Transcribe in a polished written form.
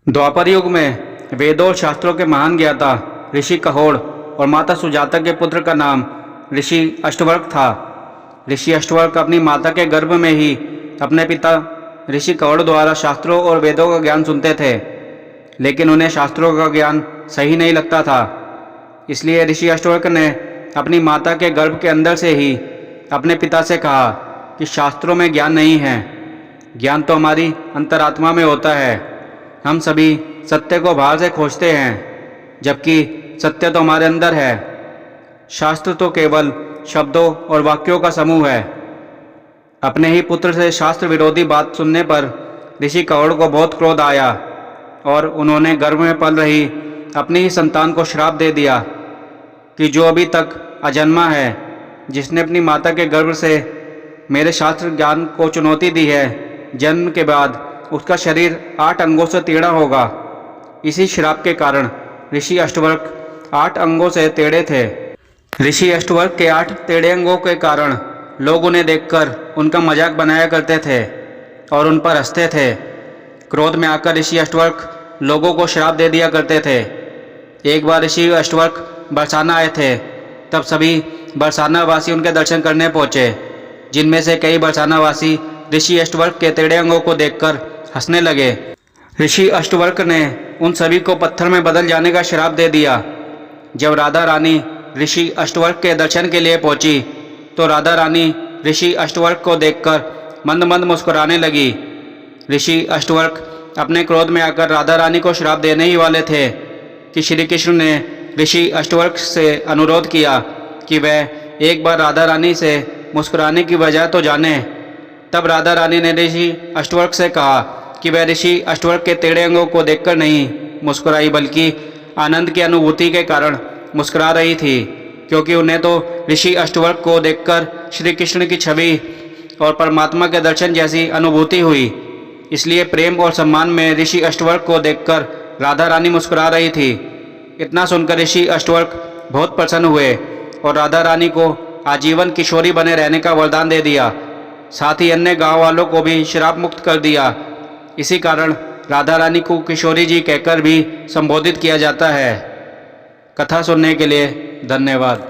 द्वापर युग में वेदों और शास्त्रों के महान ज्ञाता ऋषि कहोड़ और माता सुजाता के पुत्र का नाम ऋषि अष्टवक्र था। ऋषि अष्टवक्र अपनी माता के गर्भ में ही अपने पिता ऋषि कहोड़ द्वारा शास्त्रों और वेदों का ज्ञान सुनते थे, लेकिन उन्हें शास्त्रों का ज्ञान सही नहीं लगता था। इसलिए ऋषि अष्टवक्र ने अपनी माता के गर्भ के अंदर से ही अपने पिता से कहा कि शास्त्रों में ज्ञान नहीं है, ज्ञान तो हमारी अंतरात्मा में होता है। हम सभी सत्य को बाहर से खोजते हैं, जबकि सत्य तो हमारे अंदर है। शास्त्र तो केवल शब्दों और वाक्यों का समूह है। अपने ही पुत्र से शास्त्र विरोधी बात सुनने पर ऋषि कहोड़ को बहुत क्रोध आया और उन्होंने गर्भ में पल रही अपनी ही संतान को श्राप दे दिया कि जो अभी तक अजन्मा है, जिसने अपनी माता के गर्भ से मेरे शास्त्र ज्ञान को चुनौती दी है, जन्म के बाद उसका शरीर 8 अंगों से टेढ़ा होगा। इसी श्राप के कारण ऋषि अष्टवक्र 8 अंगों से टेढ़े थे। ऋषि अष्टवक्र के 8 टेढ़े अंगों के कारण लोग उन्हें देखकर उनका मजाक बनाया करते थे और उन पर हंसते थे। क्रोध में आकर ऋषि अष्टवक्र लोगों को श्राप दे दिया करते थे। एक बार ऋषि अष्टवक्र बरसाना आए थे, तब सभी बरसाना वासी उनके दर्शन करने पहुँचे, जिनमें से कई बरसाना वासी ऋषि अष्टवक्र के टेढ़े अंगों को देखकर हंसने लगे। ऋषि अष्टवक्र ने उन सभी को पत्थर में बदल जाने का श्राप दे दिया। जब राधा रानी ऋषि अष्टवक्र के दर्शन के लिए पहुंची, तो राधा रानी ऋषि अष्टवक्र को देखकर मंद मंद मुस्कुराने लगी। ऋषि अष्टवक्र अपने क्रोध में आकर राधा रानी को श्राप देने ही वाले थे कि श्री कृष्ण ने ऋषि अष्टवक्र से अनुरोध किया कि वह एक बार राधा रानी से मुस्कुराने की वजह तो जाने। तब राधा रानी ने ऋषि अष्टवक्र से कहा कि वह ऋषि अष्टवक्र के टेढ़े अंगों को देखकर नहीं मुस्कुराई, बल्कि आनंद की अनुभूति के कारण मुस्कुरा रही थी, क्योंकि उन्हें तो ऋषि अष्टवक्र को देखकर श्री कृष्ण की छवि और परमात्मा के दर्शन जैसी अनुभूति हुई। इसलिए प्रेम और सम्मान में ऋषि अष्टवक्र को देखकर राधा रानी मुस्कुरा रही थी। इतना सुनकर ऋषि अष्टवक्र बहुत प्रसन्न हुए और राधा रानी को आजीवन किशोरी बने रहने का वरदान दे दिया। साथ ही अन्य गांव वालों को भी श्राप मुक्त कर दिया। इसी कारण राधा रानी को किशोरी जी कहकर भी संबोधित किया जाता है। कथा सुनने के लिए धन्यवाद।